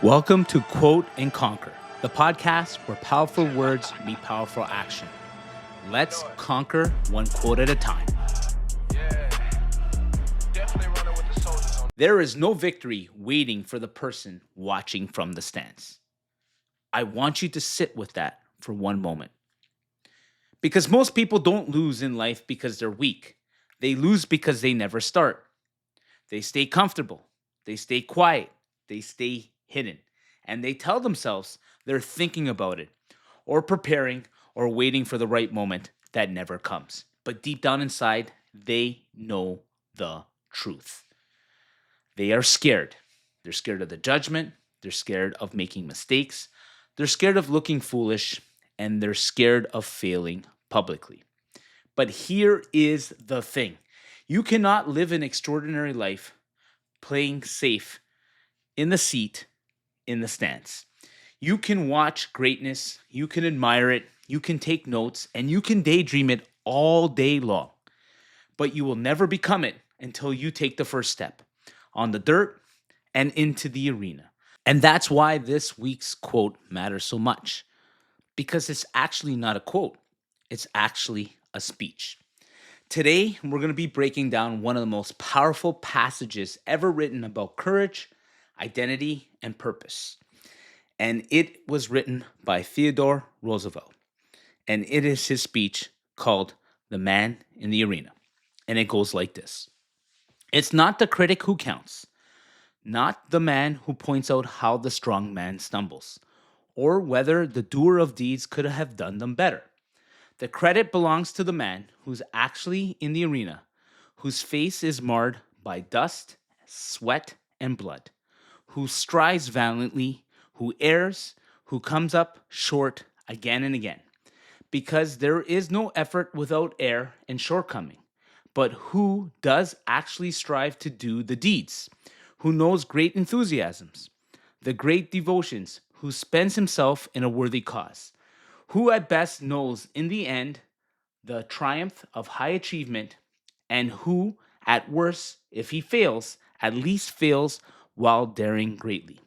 Welcome to Quote and Conquer, the podcast where powerful words meet powerful action. Let's conquer one quote at a time. There is no victory waiting for the person watching from the stands. I want you to sit with that for one moment. Because most people don't lose in life because they're weak. They lose because they never start. They stay comfortable. They stay quiet. They stay hidden. And they tell themselves they're thinking about it, or preparing, or waiting for the right moment that never comes. But deep down inside, they know the truth. They are scared. They're scared of the judgment. They're scared of making mistakes. They're scared of looking foolish. And they're scared of failing publicly. But here is the thing. You cannot live an extraordinary life playing safe in the seat, in the stands. You can watch greatness, you can admire it, you can take notes, and you can daydream it all day long. But you will never become it until you take the first step on the dirt and into the arena. And that's why this week's quote matters so much. Because it's actually not a quote, it's actually a speech. Today, we're going to be breaking down one of the most powerful passages ever written about courage, identity, and purpose. And it was written by Theodore Roosevelt. And it is his speech called The Man in the Arena. And it goes like this. It's not the critic who counts, not the man who points out how the strong man stumbles, or whether the doer of deeds could have done them better. The credit belongs to the man who's actually in the arena, whose face is marred by dust, sweat, and blood, who strives valiantly, who errs, who comes up short again and again. Because there is no effort without error and shortcoming, but who does actually strive to do the deeds, who knows great enthusiasms, the great devotions, who spends himself in a worthy cause, who at best knows in the end the triumph of high achievement, and who, at worst, if he fails, at least fails while daring greatly,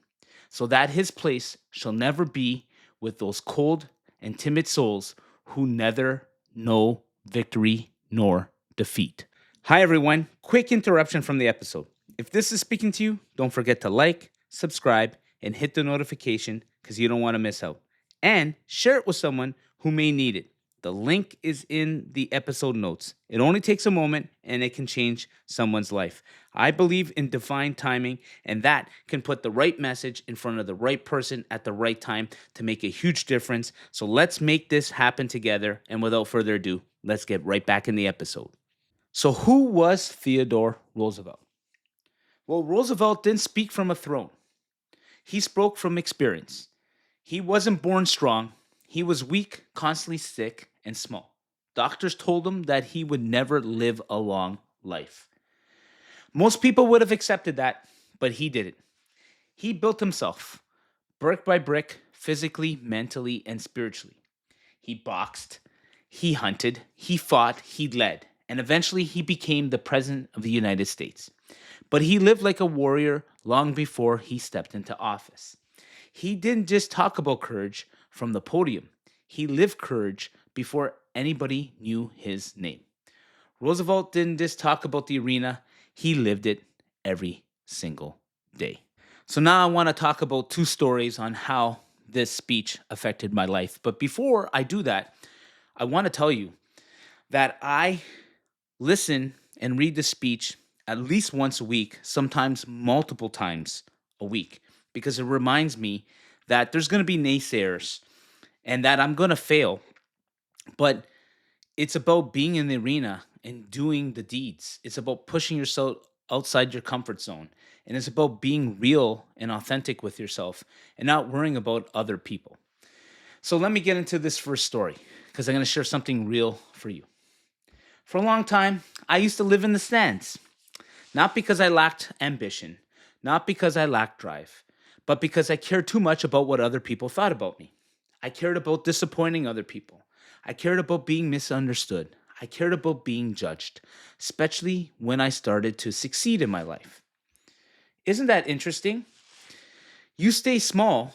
so that his place shall never be with those cold and timid souls who neither know victory nor defeat. Hi, everyone. Quick interruption from the episode. If this is speaking to you, don't forget to like, subscribe, and hit the notification because you don't want to miss out. And share it with someone who may need it. The link is in the episode notes. It only takes a moment and it can change someone's life. I believe in divine timing, and that can put the right message in front of the right person at the right time to make a huge difference. So let's make this happen together. And without further ado, let's get right back in the episode. So who was Theodore Roosevelt? Well, Roosevelt didn't speak from a throne. He spoke from experience. He wasn't born strong. He was weak, constantly sick, and small. Doctors told him that he would never live a long life. Most people would have accepted that, but he didn't. He built himself, brick by brick, physically, mentally, and spiritually. He boxed, he hunted, he fought, he led, and eventually he became the President of the United States. But he lived like a warrior long before he stepped into office. He didn't just talk about courage from the podium. He lived courage before anybody knew his name. Roosevelt didn't just talk about the arena. He lived it every single day. So now I want to talk about two stories on how this speech affected my life. But before I do that, I want to tell you that I listen and read the speech at least once a week, sometimes multiple times a week, because it reminds me that there's going to be naysayers and that I'm going to fail. But it's about being in the arena and doing the deeds. It's about pushing yourself outside your comfort zone. And it's about being real and authentic with yourself and not worrying about other people. So let me get into this first story because I'm going to share something real for you. For a long time, I used to live in the stands. Not because I lacked ambition, not because I lacked drive, but because I cared too much about what other people thought about me. I cared about disappointing other people. I cared about being misunderstood. I cared about being judged, especially when I started to succeed in my life. Isn't that interesting? You stay small,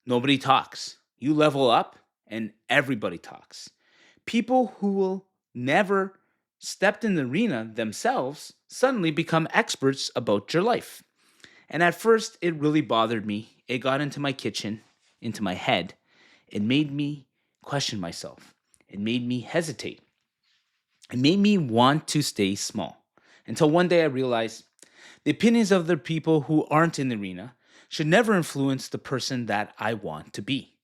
nobody talks. You level up, and everybody talks. People who will never stepped in the arena themselves suddenly become experts about your life. And at first, it really bothered me. It got into my kitchen, into my head. It made me question myself. It made me hesitate. It made me want to stay small. Until one day I realized the opinions of the people who aren't in the arena should never influence the person that I want to be.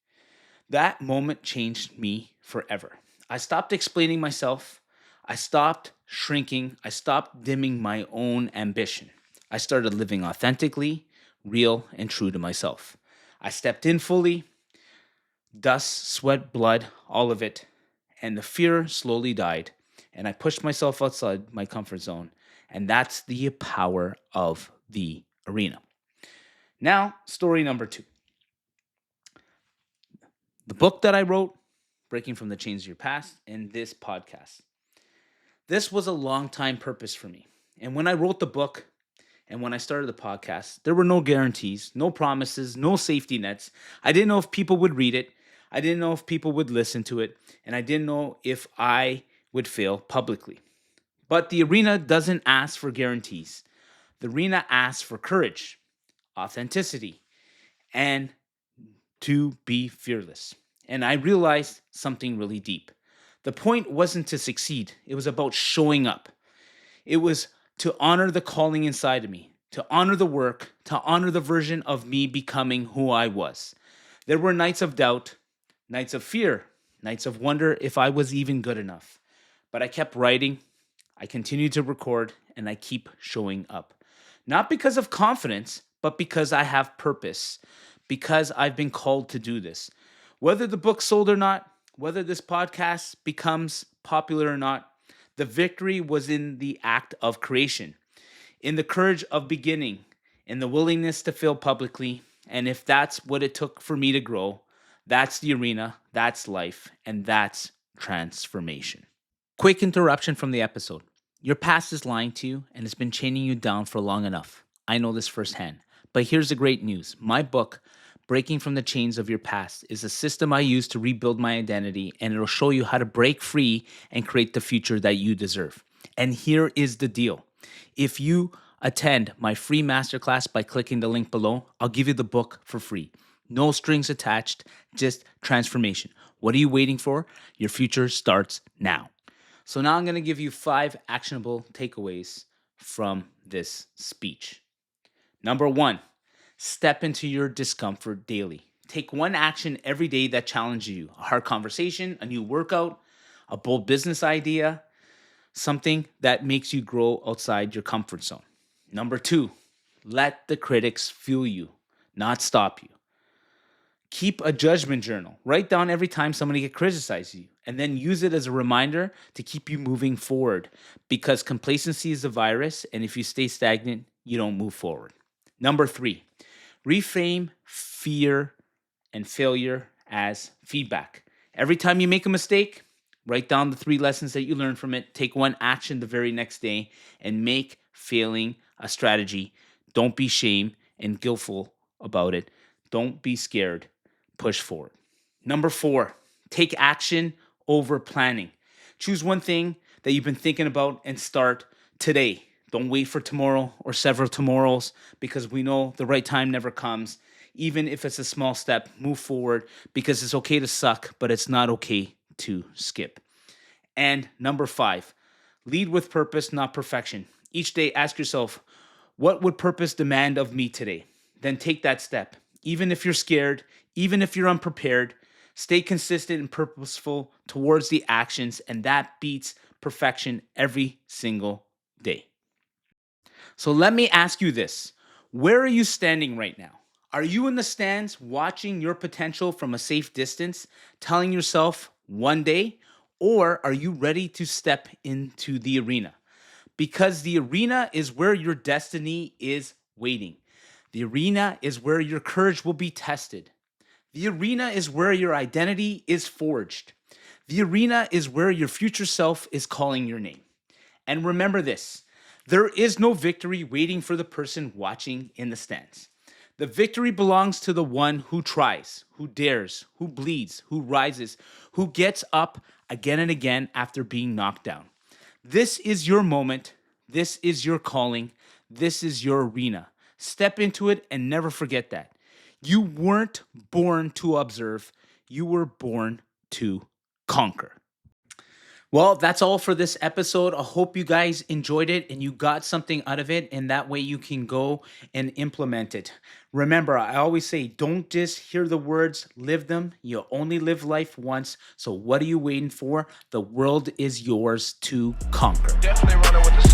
That moment changed me forever. I stopped explaining myself. I stopped shrinking. I stopped dimming my own ambition. I started living authentically, real, and true to myself. I stepped in fully, dust, sweat, blood, all of it, and the fear slowly died. And I pushed myself outside my comfort zone. And that's the power of the arena. Now, story number 2. The book that I wrote, Breaking from the Chains of Your Past, and this podcast. This was a long time purpose for me. And when I wrote the book and when I started the podcast, there were no guarantees, no promises, no safety nets. I didn't know if people would read it. I didn't know if people would listen to it. And I didn't know if I would fail publicly. But the arena doesn't ask for guarantees. The arena asks for courage, authenticity, and to be fearless. And I realized something really deep. The point wasn't to succeed, it was about showing up. It was to honor the calling inside of me, to honor the work, to honor the version of me becoming who I was. There were nights of doubt, nights of fear, nights of wonder if I was even good enough. But I kept writing, I continued to record, and I keep showing up. Not because of confidence, but because I have purpose, because I've been called to do this. Whether the book sold or not, whether this podcast becomes popular or not, the victory was in the act of creation, in the courage of beginning, in the willingness to fail publicly. And if that's what it took for me to grow, that's the arena, that's life, and that's transformation. Quick interruption from the episode. Your past is lying to you and has been chaining you down for long enough. I know this firsthand. But here's the great news. My book, Breaking from the Chains of Your Past, is a system I use to rebuild my identity, and it'll show you how to break free and create the future that you deserve. And here is the deal. If you attend my free masterclass by clicking the link below, I'll give you the book for free. No strings attached, just transformation. What are you waiting for? Your future starts now. So now I'm going to give you 5 actionable takeaways from this speech. Number 1, step into your discomfort daily. Take one action every day that challenges you. A hard conversation, a new workout, a bold business idea, something that makes you grow outside your comfort zone. Number 2, let the critics fuel you, not stop you. Keep a judgment journal. Write down every time somebody criticizes you, and then use it as a reminder to keep you moving forward, because complacency is a virus, and if you stay stagnant, you don't move forward. Number 3, reframe fear and failure as feedback. Every time you make a mistake, write down the 3 lessons that you learned from it, take one action the very next day, and make failing a strategy. Don't be shame and guiltful about it. Don't be scared. Push forward. Number 4, take action over planning. Choose one thing that you've been thinking about and start today. Don't wait for tomorrow or several tomorrows, because we know the right time never comes. Even if it's a small step, move forward, because it's okay to suck, but it's not okay to skip. And number 5, lead with purpose, not perfection. Each day, ask yourself, what would purpose demand of me today? Then take that step. Even if you're scared, even if you're unprepared, stay consistent and purposeful towards the actions, and that beats perfection every single day. So let me ask you this. Where are you standing right now? Are you in the stands watching your potential from a safe distance, telling yourself one day, or are you ready to step into the arena? Because the arena is where your destiny is waiting. The arena is where your courage will be tested. The arena is where your identity is forged. The arena is where your future self is calling your name. And remember this, there is no victory waiting for the person watching in the stands. The victory belongs to the one who tries, who dares, who bleeds, who rises, who gets up again and again after being knocked down. This is your moment. This is your calling. This is your arena. Step into it and never forget that. You weren't born to observe, you were born to conquer. Well, that's all for this episode. I hope you guys enjoyed it and you got something out of it, and that way you can go and implement it. Remember, I always say, don't just hear the words, live them. You only live life once. So, what are you waiting for? The world is yours to conquer. Definitely running with the